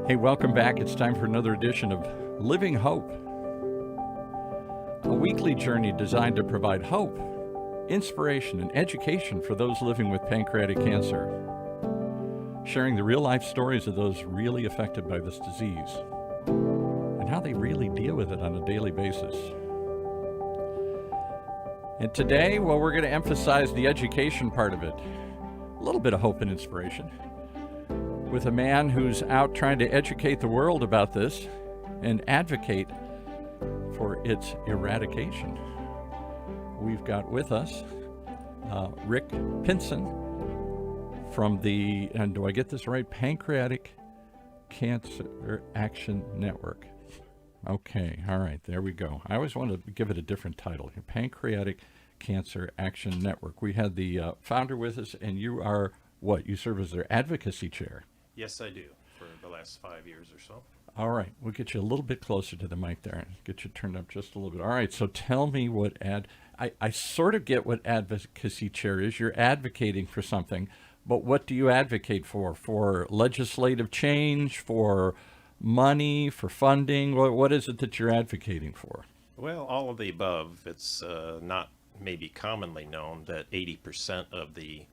Hey, welcome back. It's time for another edition of Living Hope, a weekly journey designed to provide hope, inspiration, and education for those living with pancreatic cancer, sharing the real-life stories of those really affected by this disease and how they really deal with it on a daily basis. And today, well, we're going to emphasize the education part of it, a little bit of hope and inspiration, with a man who's out trying to educate the world about this and advocate for its eradication. We've got with us Rick Pinson from the, and do I get this right, Pancreatic Cancer Action Network. Okay, all right, there we go. I always want to give it a different title, Pancreatic Cancer Action Network. We had the founder with us, and you are what? You serve as their advocacy chair. Yes, I do, for the last 5 years or so. All right, we'll get you a little bit closer to the mic there and get you turned up just a little bit. All right, so tell me what I sort of get what advocacy chair is. You're advocating for something, but what do you advocate for? For legislative change, for money, for funding? What is it that you're advocating for? Well, all of the above. It's not maybe commonly known that 80% of the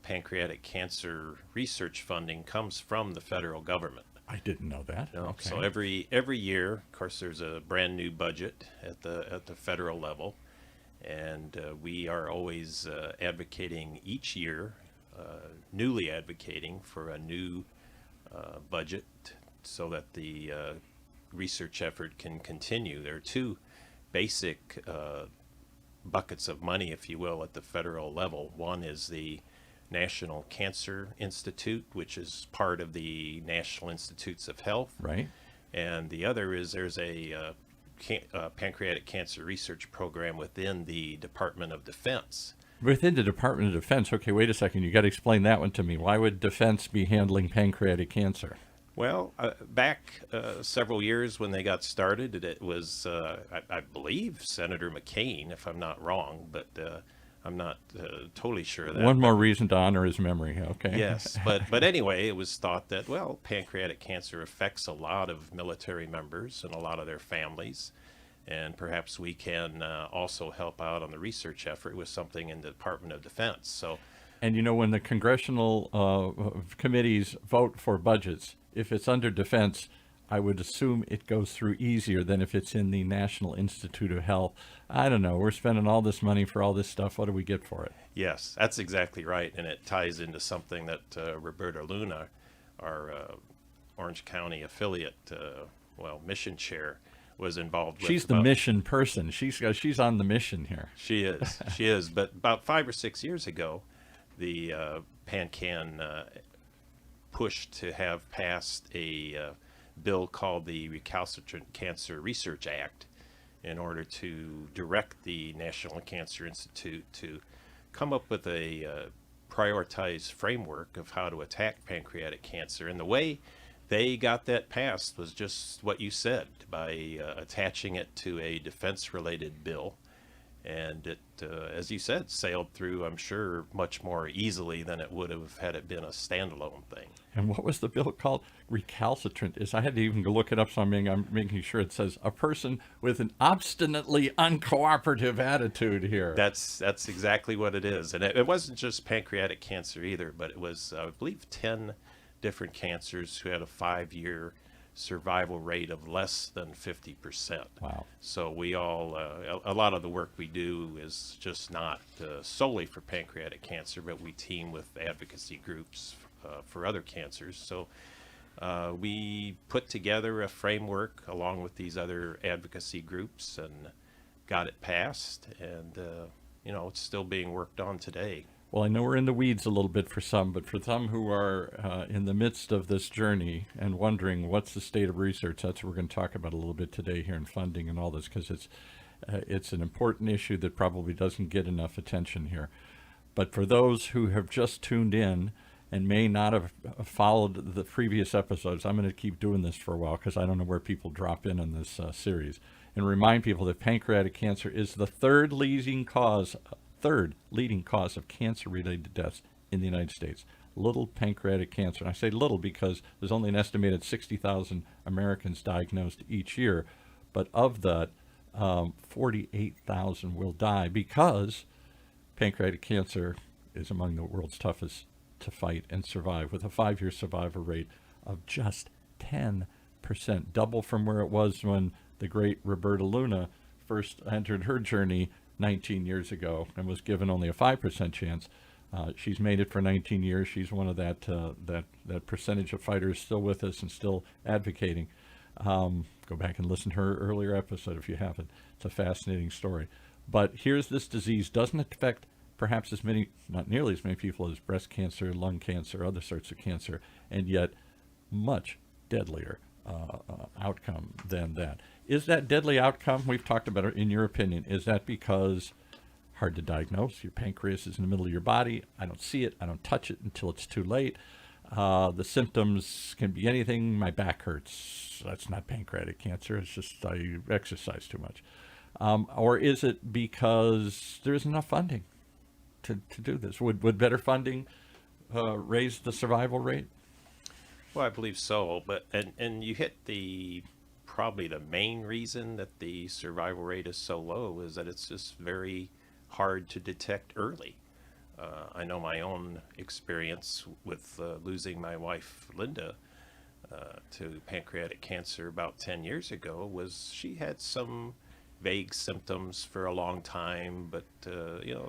pancreatic cancer research funding comes from the federal government. I didn't know that. No. Okay. So every year, of course, there's a brand new budget at the federal level, and we are always advocating each year, newly advocating for a new budget so that the research effort can continue. There are two basic buckets of money, if you will, at the federal level. One is the National Cancer Institute, which is part of the National Institutes of Health. Right. And the other is there's a pancreatic cancer research program within the Department of Defense. Within the Department of Defense. Okay, wait a second. You got to explain that one to me. Why would Defense be handling pancreatic cancer? Well, back several years when they got started, it was, I believe, Senator McCain, if I'm not wrong, but I'm not totally sure of that. One more reason to honor his memory, okay? Yes, but anyway, it was thought that, well, pancreatic cancer affects a lot of military members and a lot of their families, and perhaps we can also help out on the research effort with something in the Department of Defense. So, and you know, when the congressional committees vote for budgets, if it's under defense, I would assume it goes through easier than if it's in the National Institute of Health. I don't know. We're spending all this money for all this stuff. What do we get for it? Yes, that's exactly right. And it ties into something that Roberta Luna, our Orange County affiliate, mission chair, was involved with. She's the mission person. She's on the mission here. She is. She is. But about 5 or 6 years ago, the PanCan pushed to have passed a bill called the Recalcitrant Cancer Research Act in order to direct the National Cancer Institute to come up with a prioritized framework of how to attack pancreatic cancer. And the way they got that passed was just what you said, by attaching it to a defense-related bill. And it, as you said, sailed through, I'm sure, much more easily than it would have had it been a standalone thing. And what was the bill called? Recalcitrant. I had to even go look it up, so I'm making sure it says a person with an obstinately uncooperative attitude here. That's exactly what it is. And it wasn't just pancreatic cancer either, but it was, I believe, 10 different cancers who had a 5-year survival rate of less than 50%. Wow. So we all, a lot of the work we do is just not solely for pancreatic cancer, but we team with advocacy groups for other cancers. So we put together a framework along with these other advocacy groups and got it passed. And, it's still being worked on today. Well, I know we're in the weeds a little bit for some, but for some who are in the midst of this journey and wondering what's the state of research, that's what we're going to talk about a little bit today here in funding and all this, because it's an important issue that probably doesn't get enough attention here. But for those who have just tuned in and may not have followed the previous episodes, I'm going to keep doing this for a while because I don't know where people drop in on this series, and remind people that pancreatic cancer is the third leading cause of cancer-related deaths in the United States. little pancreatic cancer. And I say little because there's only an estimated 60,000 Americans diagnosed each year. But of that, 48,000 will die because pancreatic cancer is among the world's toughest to fight and survive, with a 5-year survival rate of just 10%, double from where it was when the great Roberta Luna first entered her journey 19 years ago and was given only a 5% chance. She's made it for 19 years. She's one of that percentage of fighters still with us and still advocating. Go back and listen to her earlier episode if you haven't. It's a fascinating story. But here's this disease doesn't affect perhaps as many, not nearly as many people as breast cancer, lung cancer, other sorts of cancer, and yet much deadlier outcome than that. Is that deadly outcome, we've talked about it, in your opinion, is that because hard to diagnose, your pancreas is in the middle of your body, I don't see it, I don't touch it until it's too late, the symptoms can be anything, my back hurts, that's not pancreatic cancer, it's just I exercise too much. Or is it because there isn't enough funding to do this? Would better funding raise the survival rate? Well, I believe so, but and you hit probably the main reason that the survival rate is so low is that it's just very hard to detect early. I know my own experience with losing my wife, Linda, to pancreatic cancer about 10 years ago was she had some vague symptoms for a long time, but,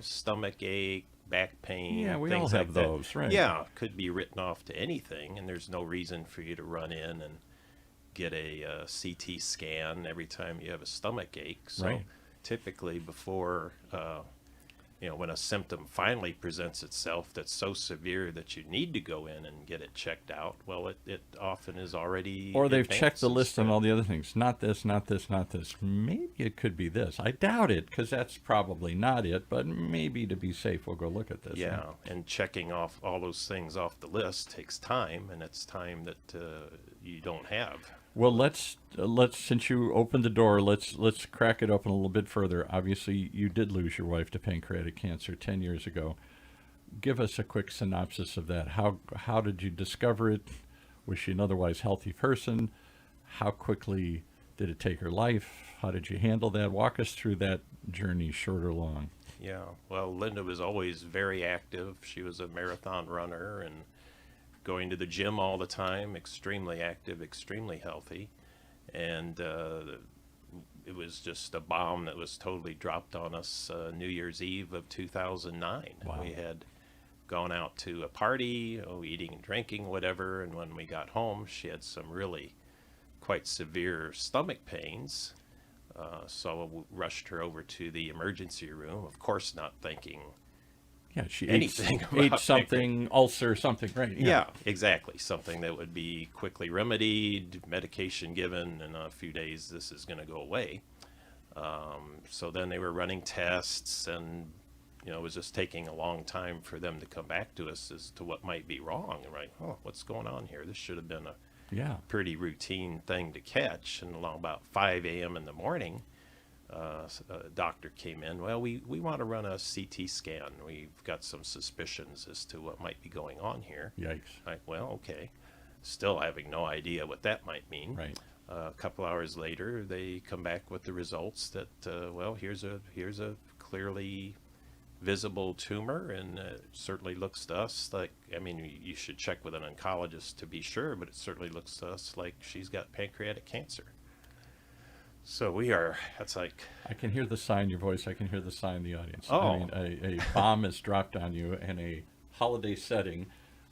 stomach ache, back pain, Yeah, we things all have like that. those, right? Yeah, could be written off to anything, and there's no reason for you to run in and get a CT scan every time you have a stomach ache. So Right. typically before, when a symptom finally presents itself that's so severe that you need to go in and get it checked out, well, it often is already Or they've advanced checked the and list on spread. all the other things. Not this, not this, not this. Maybe it could be this. I doubt it, because that's probably not it, but maybe to be safe, we'll go look at this. Yeah, and checking off all those things off the list takes time, and it's time that you don't have. Well, let's since you opened the door, let's crack it open a little bit further. Obviously, you did lose your wife to pancreatic cancer 10 years ago. Give us a quick synopsis of that. How did you discover it? Was she an otherwise healthy person? How quickly did it take her life? How did you handle that? Walk us through that journey, short or long. Yeah, well, Linda was always very active. She was a marathon runner and going to the gym all the time, extremely active, extremely healthy. And it was just a bomb that was totally dropped on us New Year's Eve of 2009. Wow. We had gone out to a party, eating and drinking, whatever, and when we got home, she had some really quite severe stomach pains. So we rushed her over to the emergency room, of course not thinking Yeah, she anything ate about something, ulcer, something, right? Yeah, exactly. Something that would be quickly remedied, medication given, in a few days this is going to go away. So then they were running tests, and it was just taking a long time for them to come back to us as to what might be wrong. And right, what's going on here? This should have been a Yeah. pretty routine thing to catch. And along about 5 a.m. in the morning, a doctor came in. Well, we want to run a CT scan. We've got some suspicions as to what might be going on here. Yikes. Okay. Still having no idea what that might mean. Right. A couple hours later, they come back with the results that, here's a clearly visible tumor, and it certainly looks to us like, you should check with an oncologist to be sure, but it certainly looks to us like she's got pancreatic cancer. So that's like... I can hear the sigh in your voice. I can hear the sigh in the audience. Oh. A bomb is dropped on you in a holiday setting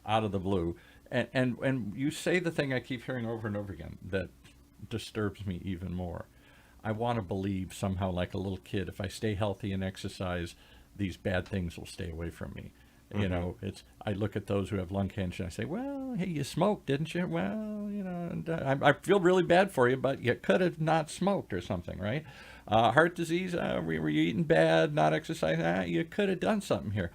out of the blue. And you say the thing I keep hearing over and over again that disturbs me even more. I want to believe somehow, like a little kid, if I stay healthy and exercise, these bad things will stay away from me. Mm-hmm. I look at those who have lung cancer and I say, well, hey, you smoked, didn't you? Well, and I feel really bad for you, but you could have not smoked or something, right? Heart disease, were you eating bad, not exercising? You could have done something here.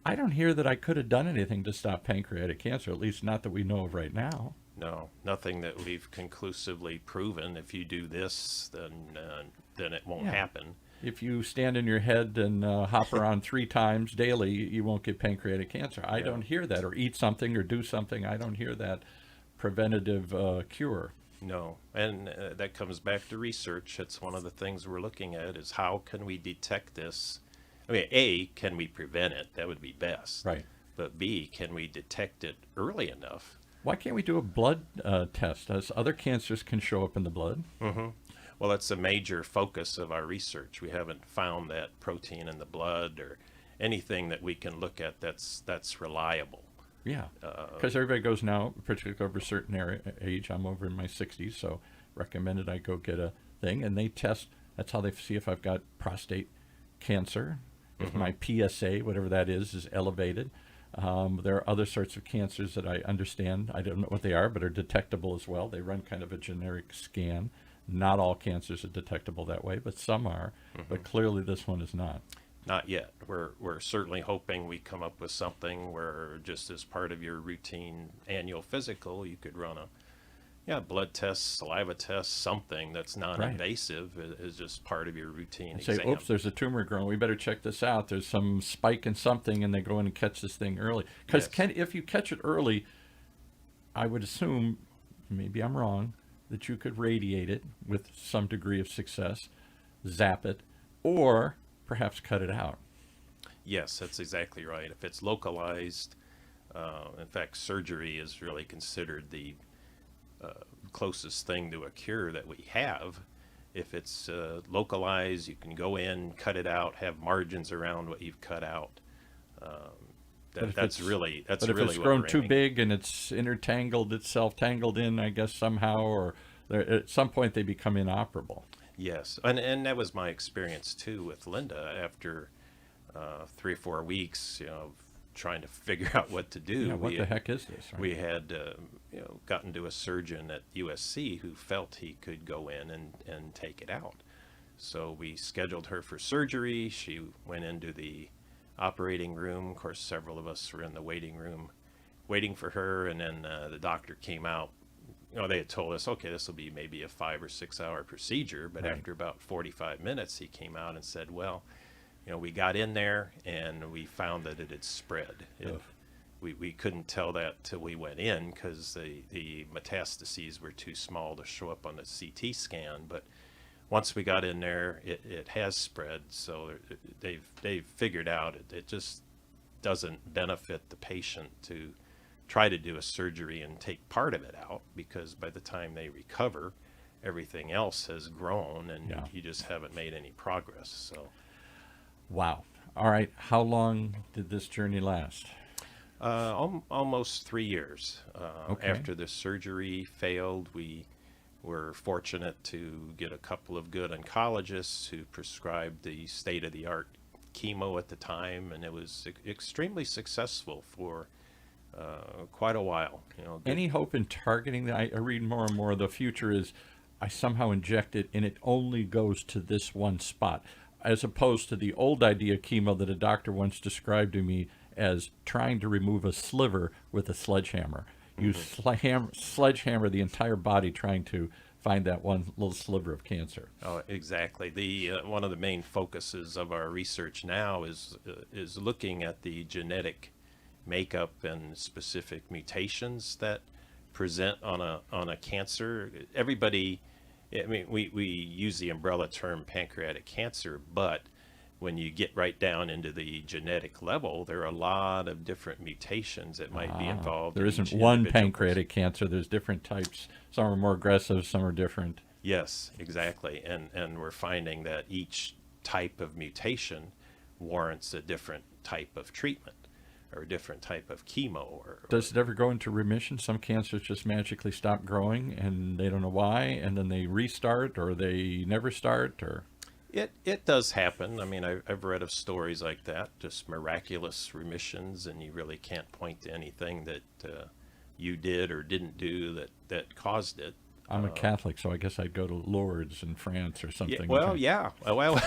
I don't hear that I could have done anything to stop pancreatic cancer, at least not that we know of right now. No, nothing that we've conclusively proven. If you do this, then it won't Yeah. happen. if you stand in your head and hop around 3 times daily, you won't get pancreatic cancer. I Yeah. don't hear that. Or eat something or do something. I don't hear that preventative cure. No, and that comes back to research. It's one of the things we're looking at is how can we detect this? I mean, A, can we prevent it? That would be best. Right. But B, can we detect it early enough? Why can't we do a blood test, as other cancers can show up in the blood? Well, that's a major focus of our research. We haven't found that protein in the blood or anything that we can look at that's reliable. Yeah, because everybody goes now, particularly over a certain age. I'm over in my 60s, so recommended I go get a thing, and they test. That's how they see if I've got prostate cancer, if my PSA, whatever that is elevated. There are other sorts of cancers that I understand. I don't know what they are, but are detectable as well. They run kind of a generic scan. Not all cancers are detectable that way, but some are. But clearly this one is not. Not yet. We're certainly hoping we come up with something where just as part of your routine annual physical, you could run a blood test, saliva test, something that's non-invasive is just part of your routine Say, exam. oops, there's a tumor growing. We better check this out. There's some spike in something, and they go in and catch this thing early. Because Yes. if you catch it early, I would assume, maybe I'm wrong, that you could radiate it with some degree of success, zap it, or perhaps cut it out. Yes, that's exactly right. If it's localized, in fact, surgery is really considered the closest thing to a cure that we have. If it's localized, you can go in, cut it out, have margins around what you've cut out. That's really But if really it's what grown we're too aiming. big and it's intertangled itself, tangled in, I guess, somehow, or at some point they become inoperable. Yes, and that was my experience too with Linda. After 3 or 4 weeks, of trying to figure out what to do. Yeah, what the heck is this? Right? We had gotten to a surgeon at USC who felt he could go in and take it out. So we scheduled her for surgery. She went into the operating room. Of course, several of us were in the waiting room waiting for her, and then the doctor came out. They had told us, okay, this will be maybe a 5 or 6 hour procedure, but Right. after about 45 minutes, he came out and said, well, we got in there and we found that it had spread. We couldn't tell that till we went in because the metastases were too small to show up on the CT scan. But once we got in there, it has spread. So they've figured out it just doesn't benefit the patient to try to do a surgery and take part of it out, because by the time they recover, everything else has grown and Yeah. you just haven't made any progress. So Wow. All right. How long did this journey last? almost 3 years. Okay. After the surgery failed, we were fortunate to get a couple of good oncologists who prescribed the state-of-the-art chemo at the time, and it was extremely successful for quite a while. Any hope in targeting that? I read more and more. The future is I somehow inject it and it only goes to this one spot, as opposed to the old idea of chemo that a doctor once described to me as trying to remove a sliver with a sledgehammer. You sledgehammer the entire body trying to find that one little sliver of cancer. Oh, exactly. The one of the main focuses of our research now is looking at the genetic makeup and specific mutations that present on a cancer. Everybody, I mean, we use the umbrella term pancreatic cancer, but when you get right down into the genetic level, there are a lot of different mutations that might be involved. There in isn't each one individual pancreatic cancer. There's different types. Some are more aggressive, some are different. Yes, exactly. And we're finding that each type of mutation warrants a different type of treatment or a different type of chemo. Or Does it ever go into remission? Some cancers just magically stop growing and they don't know why, and then they restart or they never start, or It does happen. I mean, I've read of stories like that, just miraculous remissions, and you really can't point to anything that you did or didn't do that caused it. I'm a Catholic, so I guess I'd go to Lourdes in France or something. Yeah. Well,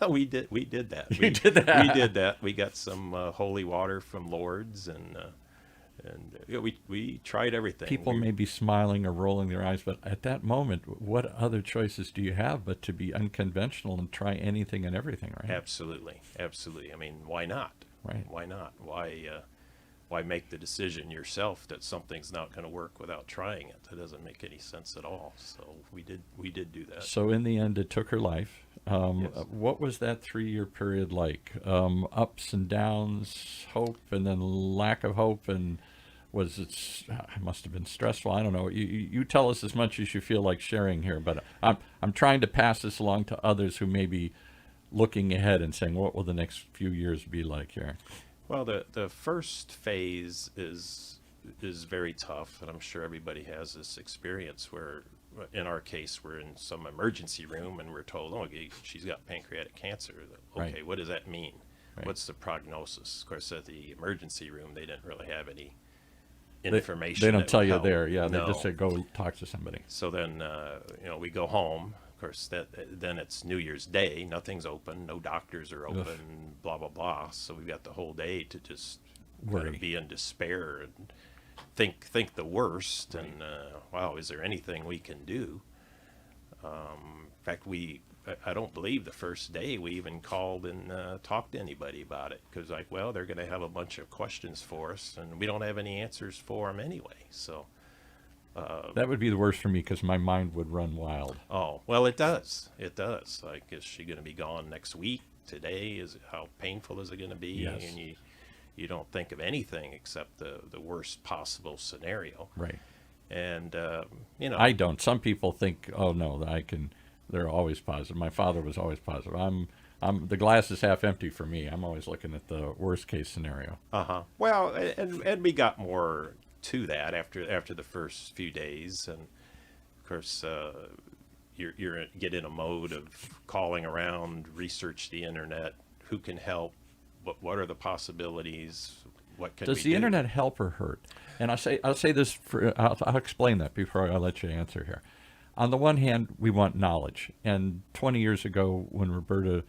we did that. You did that? We did that. We got some holy water from Lourdes, and And we tried everything. People may be smiling or rolling their eyes, but at that moment, what other choices do you have but to be unconventional and try anything and everything, right? Absolutely, absolutely. I mean, why not? Right. Why not? Why make the decision yourself that something's not going to work without trying it? That doesn't make any sense at all. So we did do that. So in the end, it took her life. Yes. What was that 3-year period like? Ups and downs, hope, and then lack of hope, and was it? It must have been stressful. I don't know. You tell us as much as you feel like sharing here, but I'm trying to pass this along to others who may be looking ahead and saying, what will the next few years be like here? Well, the first phase is very tough, and I'm sure everybody has this experience where, in our case, we're in some emergency room and we're told, oh, she's got pancreatic cancer. Okay, Right. what does that mean? Right. What's the prognosis? Of course, at the emergency room, they didn't really have any They information. don't that tell would you help. there. Yeah, they No. just say, go talk to somebody. So then, we go home. Of course, then it's New Year's Day. Nothing's open. No doctors are open. Ugh. Blah blah blah. So we've got the whole day to just kind Worry. of be in despair and think the worst. Right. And wow, is there anything we can do? In fact, I don't believe the first day we even called and talked to anybody about it, because well, they're going to have a bunch of questions for us, and we don't have any answers for them anyway. So. That would be the worst for me because my mind would run wild. Oh, well, it does. It does. Like, is she going to be gone next week? Today? How painful is it going to be? Yes. And you don't think of anything except the worst possible scenario. Right. And, I don't. Some people think, oh no, they're always positive. My father was always positive. The glass is half empty for me. I'm always looking at the worst case scenario. Uh-huh. Well, and we got more to that after the first few days. And of course, you're get in a mode of calling around, research the internet, who can help, what are the possibilities, what can we do? Does the internet help or hurt? And I'll say this I'll explain that before I let you answer here. On the one hand, we want knowledge, and 20 years ago when Roberta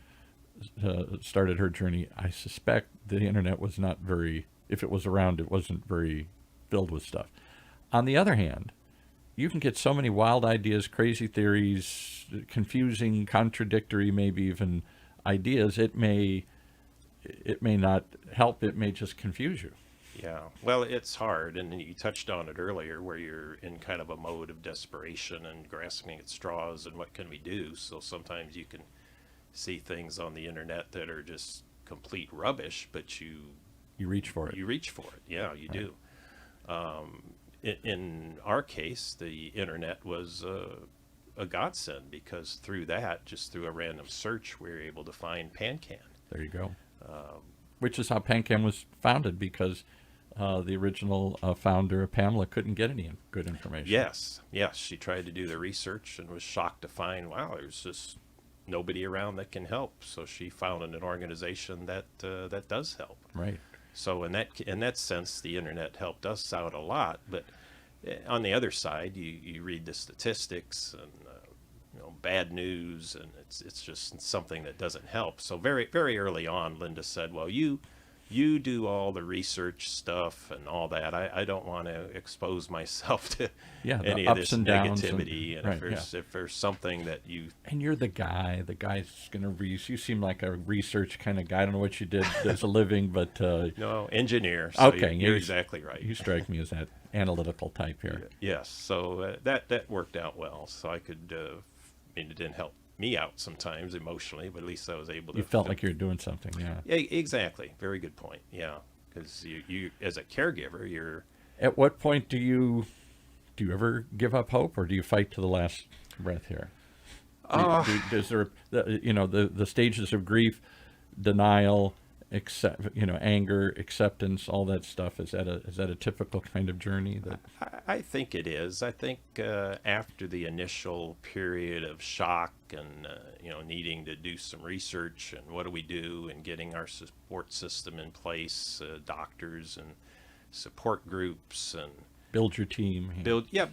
started her journey, I suspect the internet was not very, if it was around, it wasn't very filled with stuff. On the other hand, you can get so many wild ideas, crazy theories, confusing, contradictory, maybe even ideas. It may not help. It may just confuse you. Yeah, well, it's hard, and you touched on it earlier, where you're in kind of a mode of desperation and grasping at straws, and what can we do? So sometimes you can see things on the internet that are just complete rubbish, but you reach for it. You reach for it. Yeah, you Right. do. In our case, the internet was a godsend, because through that, just through a random search, we were able to find Pancan. There you go. Which is how Pancan was founded, because the original founder, Pamela, couldn't get any good information. Yes, she tried to do the research and was shocked to find, wow, there's just nobody around that can help. So she founded an organization that does help. Right. So in that sense, the internet helped us out a lot. But on the other side, you read the statistics and bad news, and it's just something that doesn't help. So very very early on, Linda said, "Well, you do all the research stuff and all that. I don't want to expose myself to any of this ups and downs negativity. And right, if there's something that you and you're the guy's going to you seem like a research kind of guy. I don't know what you did as a living, but no engineer. So okay, you're exactly right. You strike me as that analytical type here. Yes, so that worked out well. So I could. I mean, it didn't help me out sometimes emotionally, but at least I was able to. You felt like you were doing something, yeah. Yeah, exactly. Very good point. Yeah, because you as a caregiver, you're. At what point do you ever give up hope, or do you fight to the last breath here? Is there the stages of grief, denial, anger, acceptance, all that stuff? Is that a typical kind of journey? That I think it is. I think after the initial period of shock and needing to do some research and what do we do, and getting our support system in place, doctors and support groups, and build your team.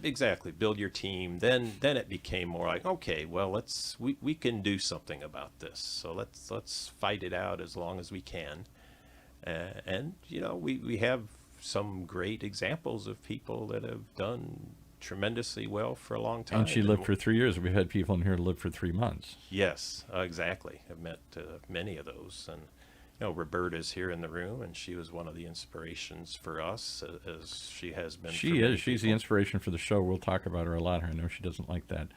Exactly. Build your team. Then it became more like, okay, well, we can do something about this. So let's fight it out as long as we can. And we have some great examples of people that have done tremendously well for a long time. And she lived for 3 years. We've had people in here who lived for 3 months. Yes, exactly. I've met many of those. And, Roberta's here in the room, and she was one of the inspirations for us, as she has been. She is. She's the inspiration for the show. We'll talk about her a lot. I know she doesn't like that.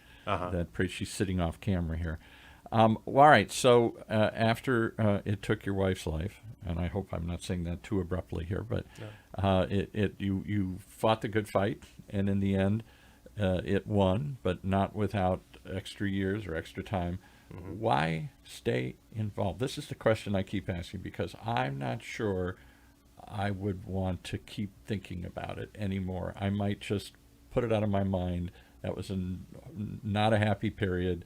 She's sitting off camera here. All right. So after it took your wife's life, and I hope I'm not saying that too abruptly here, but you fought the good fight, and in the end, it won, but not without extra years or extra time. Why stay involved? This is the question I keep asking, because I'm not sure I would want to keep thinking about it anymore. I might just put it out of my mind. That was not a happy period,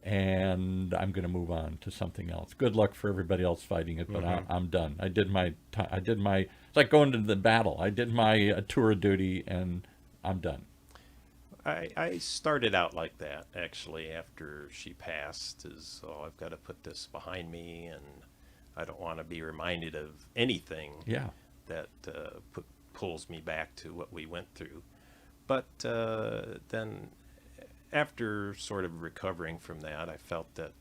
and I'm going to move on to something else. Good luck for everybody else fighting it, but I'm done. I did my. It's like going to the battle. I did my tour of duty, and I'm done. I started out like that, actually, after she passed, I've got to put this behind me, and I don't want to be reminded of anything that pulls me back to what we went through. But then after sort of recovering from that, I felt that,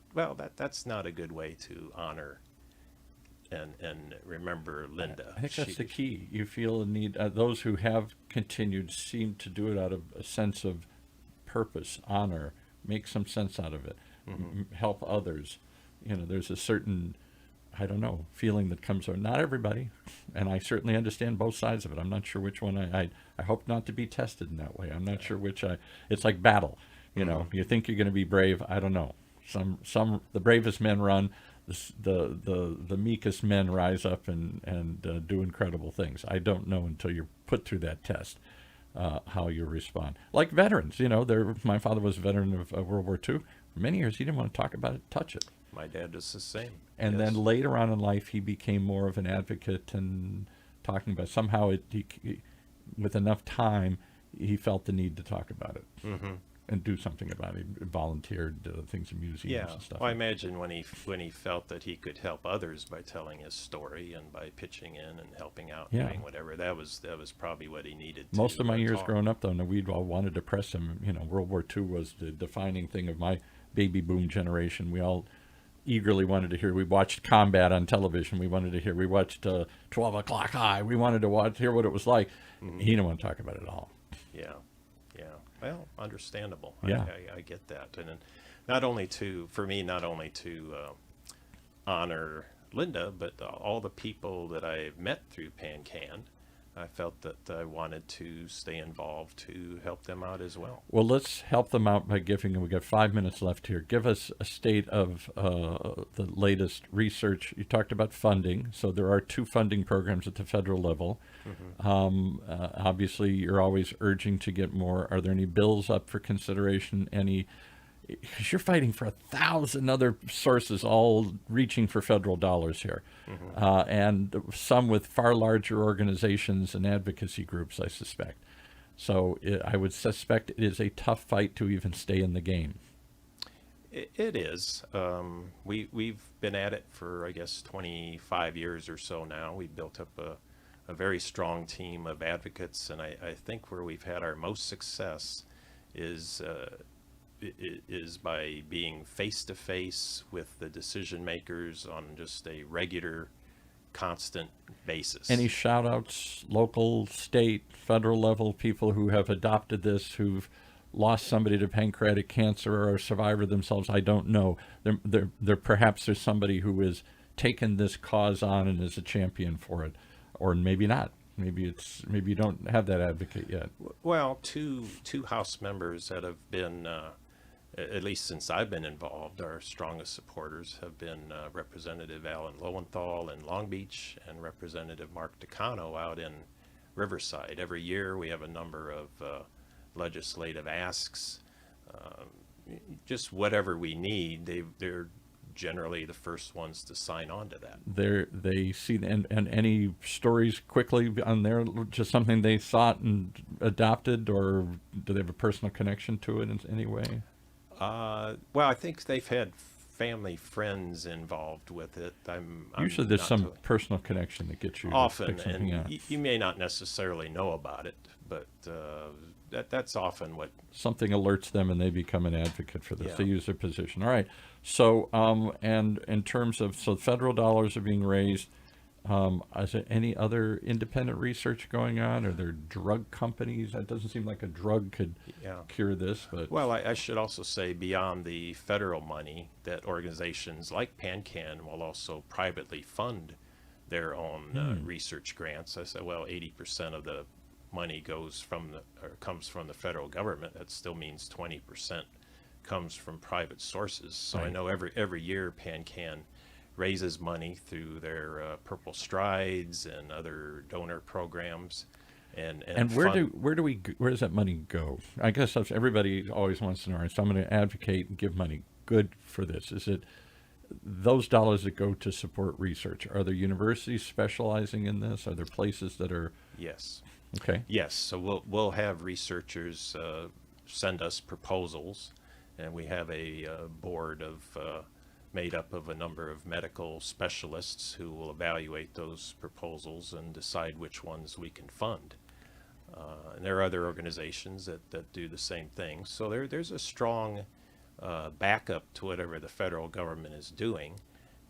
that's not a good way to honor and remember Linda. I think that's the key. You feel a need. Those who have continued seem to do it out of a sense of purpose, honor, make some sense out of it, help others. There's a certain, feeling that comes from not everybody, and I certainly understand both sides of it. I'm not sure which one I hope not to be tested in that way. I'm not sure which it's like battle. You think you're going to be brave. I don't know. The bravest men run. The meekest men rise up and do incredible things. I don't know until you're put through that test how you respond. Like veterans, my father was a veteran of World War II. For many years, he didn't want to talk about it, touch it. My dad was the same. And then later on in life, he became more of an advocate and talking about somehow he with enough time, he felt the need to talk about it. And do something about it. He volunteered things in museums and stuff. Well, I imagine when he felt that he could help others by telling his story and by pitching in and helping out, doing whatever, that was probably what he needed. Most of my years growing up, though, we all wanted to press him. World War II was the defining thing of my baby boom generation. We all eagerly wanted to hear. We watched combat on television. We wanted to hear. We watched 12 O'Clock High. We wanted to hear what it was like. He didn't want to talk about it at all. Yeah. Well, understandable. Yeah. I get that. And not only to honor Linda, but all the people that I've met through PanCan, I felt that I wanted to stay involved to help them out as well. Well, let's help them out by giving, we've got 5 minutes left here. Give us a state of the latest research. You talked about funding. So there are 2 funding programs at the federal level. Obviously, you're always urging to get more. Are there any bills up for consideration? Because you're fighting for 1,000 other sources, all reaching for federal dollars here, and some with far larger organizations and advocacy groups, I suspect. So I would suspect it is a tough fight to even stay in the game. It is. We've been at it for, I guess, 25 years or so now. We built up a very strong team of advocates, and I think where we've had our most success is by being face-to-face with the decision makers on just a regular, constant basis. Any shout-outs, local, state, federal level, people who have adopted this, who've lost somebody to pancreatic cancer or a survivor themselves? I don't know. Perhaps there's somebody who has taken this cause on and is a champion for it, or maybe not. Maybe you don't have that advocate yet. Well, two House members that have been, at least since I've been involved, our strongest supporters have been Representative Alan Lowenthal in Long Beach and Representative Mark Decano out in Riverside. Every year we have a number of legislative asks, just whatever we need. They're generally the first ones to sign on to that. They see, and any stories quickly on there, just something they thought and adopted, or do they have a personal connection to it in any way? Well, I think they've had family, friends involved with it. I'm Usually there's not some totally- personal connection that gets you to often, pick something and out. you may not necessarily know about it, but that's often what. Something alerts them and they become an advocate for this. Yeah. They use their position. All right. So, and in terms of, so federal dollars are being raised. Is there any other independent research going on? Are there drug companies? That doesn't seem like a drug could Yeah. cure this, but Well, I should also say beyond the federal money, that organizations like PanCan will also privately fund their own research grants. I said, well, 80% of the money comes from the federal government. That still means 20% comes from private sources. So I Right. know every year PanCan raises money through their Purple Strides and other donor programs, and where fund- where does that money go? I guess everybody always wants to know. Right? So I'm going to advocate and give money good for this. Is it those dollars that go to support research? Are there universities specializing in this? Are there places that are Yes. okay? Yes, so we'll have researchers send us proposals, and we have a board of made up of a number of medical specialists who will evaluate those proposals and decide which ones we can fund. And there are other organizations that do the same thing. So there's a strong backup to whatever the federal government is doing.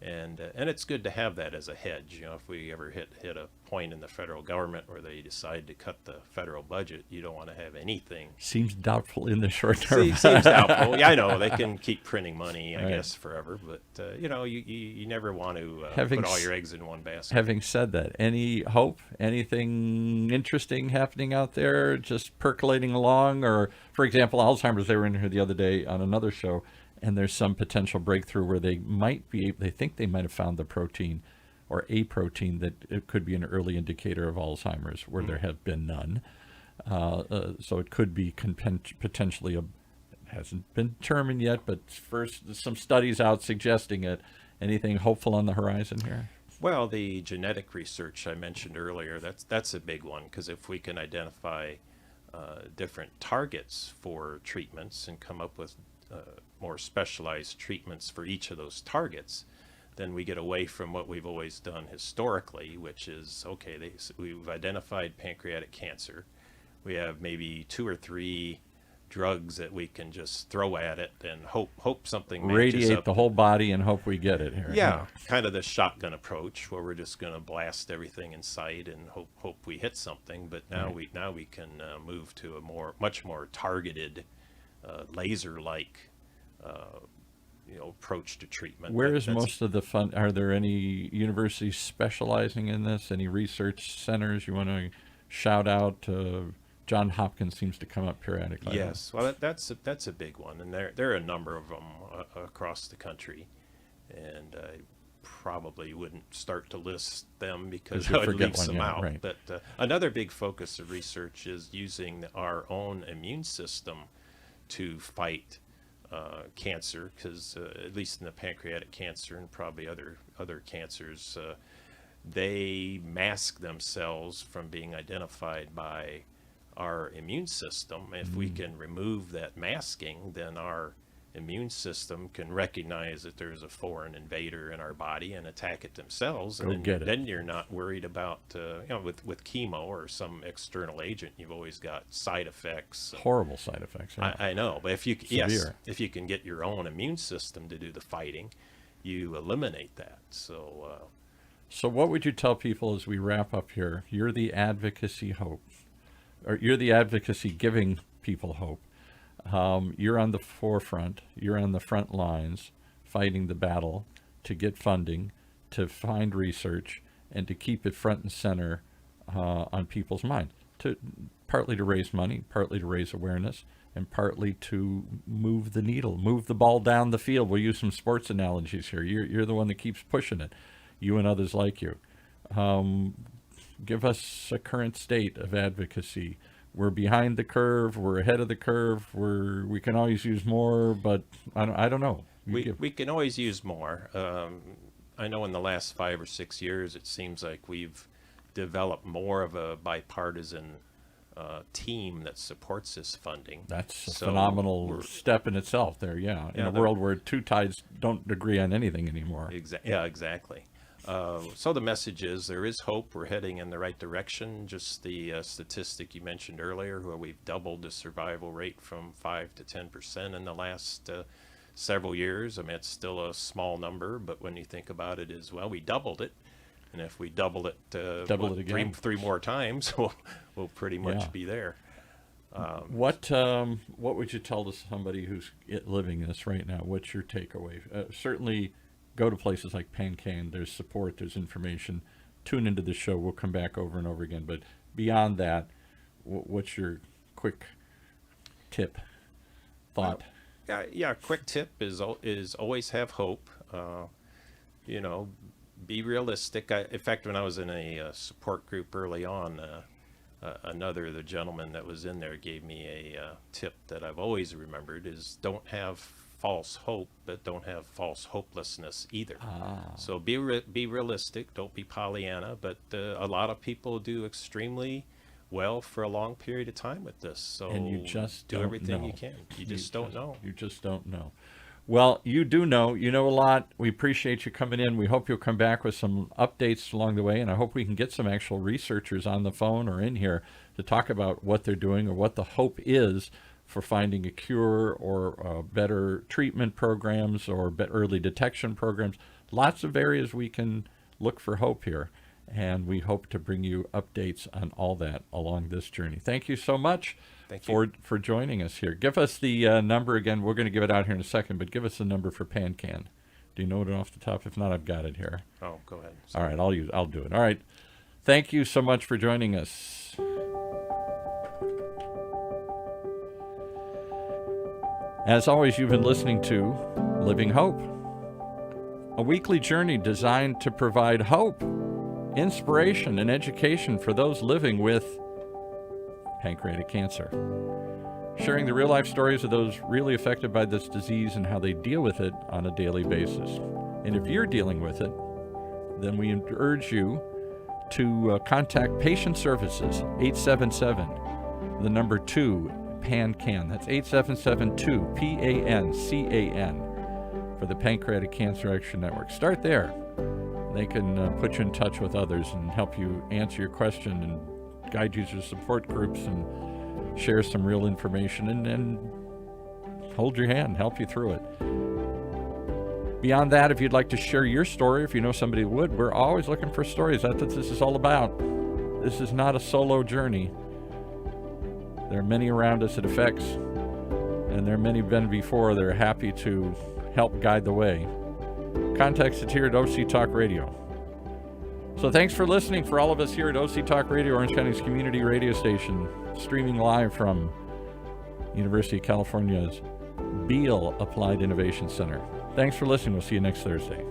And it's good to have that as a hedge. You know, if we ever hit a point in the federal government where they decide to cut the federal budget, you don't want to have anything. Seems doubtful in the short term. Seems doubtful. Yeah, I know they can keep printing money, I Right. guess, forever. But you know, you never want to Having put all s- your eggs in one basket. Having said that, any hope, anything interesting happening out there, just percolating along? Or, for example, Alzheimer's, they were in here the other day on another show, and there's some potential breakthrough where they think they might have found the protein or a protein that it could be an early indicator of Alzheimer's where there have been none. So it could be potentially hasn't been determined yet, but first some studies out suggesting it. Anything hopeful on the horizon here? Well, the genetic research I mentioned earlier, that's a big one, because if we can identify different targets for treatments and come up with more specialized treatments for each of those targets, then we get away from what we've always done historically, which is, okay, we've identified pancreatic cancer. We have maybe 2 or 3 drugs that we can just throw at it and hope something matches Radiate up. the whole body and hope we get it here. Yeah, kind of the shotgun approach where we're just going to blast everything in sight and hope we hit something. But now we can move to a much more targeted, laser-like, approach to treatment. Where is That's- most of the fund? Are there any universities specializing in this? Any research centers you want to shout out? John Hopkins seems to come up periodically. Yes, well, that's a big one, and there are a number of them across the country, and I probably wouldn't start to list them because Because you'll I would forget leave one, some yeah, out. right. But another big focus of research is using our own immune system to fight cancer, because at least in the pancreatic cancer and probably other cancers, they mask themselves from being identified by our immune system. If we can remove that masking, then our immune system can recognize that there's a foreign invader in our body and attack it themselves. Go And get it. then you're not worried about, with chemo or some external agent, you've always got side effects. Horrible side effects. Yeah. I know, but if you Severe. if you can get your own immune system to do the fighting, you eliminate that. So So what would you tell people as we wrap up here? You're the advocacy hope, or you're the advocacy giving people hope. You're on the forefront. You're on the front lines fighting the battle to get funding, to find research, and to keep it front and center on people's mind. Partly to raise money, partly to raise awareness, and partly to move the needle, move the ball down the field. We'll use some sports analogies here. You're the one that keeps pushing it, you and others like you. Give us a current state of advocacy. We're behind the curve. We're ahead of the curve. We can always use more, but I don't know. we can always use more. I know in the last 5 or 6 years, it seems like we've developed more of a bipartisan team that supports this funding. That's a So phenomenal step in itself there, yeah. In a world where two sides don't agree on anything anymore. Yeah, exactly. So the message is there is hope. We're heading in the right direction. Just the statistic you mentioned earlier, where we've doubled the survival rate from 5 to 10% in the last several years. I mean, it's still a small number, but when you think about it as well, we doubled it. And if we double it again. three more times, we'll pretty much be there. What would you tell to somebody who's living this right now? What's your takeaway? Certainly go to places like PanCan. There's support, there's information. Tune into the show. We'll come back over and over again. But beyond that, what's your quick thought? Yeah, quick tip is always have hope. Be realistic. In fact, when I was in a support group early on, the gentleman that was in there gave me a tip that I've always remembered is don't have false hope, but don't have false hopelessness either. So be realistic. Don't be Pollyanna. But a lot of people do extremely well for a long period of time with this. So and you just do everything you can. You just don't know. You just don't know. Well, you do know. You know a lot. We appreciate you coming in. We hope you'll come back with some updates along the way, and I hope we can get some actual researchers on the phone or in here to talk about what they're doing or what the hope is for finding a cure or better treatment programs or early detection programs. Lots of areas we can look for hope here, and we hope to bring you updates on all that along this journey. Thank you so much. Thank you for joining us here. Give us the number again. We're going to give it out here in a second, but give us the number for PanCan. Do you know it off the top? If not, I've got it here. Oh, go ahead. Sorry. All right, I'll do it. All right. Thank you so much for joining us. As always, you've been listening to Living Hope, a weekly journey designed to provide hope, inspiration, and education for those living with pancreatic cancer, sharing the real-life stories of those really affected by this disease and how they deal with it on a daily basis. And if you're dealing with it, then we urge you to contact Patient Services, 877, the number 2, PanCan. That's 877-2, P-A-N-C-A-N, for the Pancreatic Cancer Action Network. Start there. They can put you in touch with others and help you answer your question and guide you to support groups and share some real information and hold your hand, help you through it. Beyond that, if you'd like to share your story, if you know somebody who would, we're always looking for stories. That's what this is all about. This is not a solo journey. There are many around us it affects, and there are many been before that are happy to help guide the way. Contact us here at OC Talk Radio. So thanks for listening for all of us here at OC Talk Radio, Orange County's community radio station, streaming live from University of California's Beale Applied Innovation Center. Thanks for listening. We'll see you next Thursday.